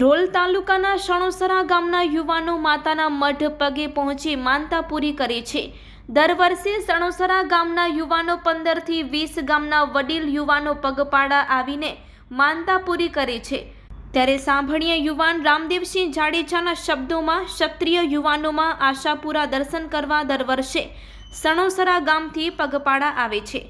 ધ્રોલ તાલુકાના સણોસરા ગામના યુવાનો માતાના મઢ પગે પહોંચી માનતા પૂરી કરે છે। દર વર્ષે સણોસરા ગામના યુવાનો 15 થી 20 ગામના વડીલ યુવાનો પગપાળા આવીને માનતા પૂરી કરે છે। ત્યારે સાંભળીએ યુવાન રામદેવસિંહ જાડેજાના શબ્દોમાં, ક્ષત્રિય યુવાનોમાં આશાપુરા દર્શન કરવા દર વર્ષે સણોસરા ગામથી પગપાળા આવે છે।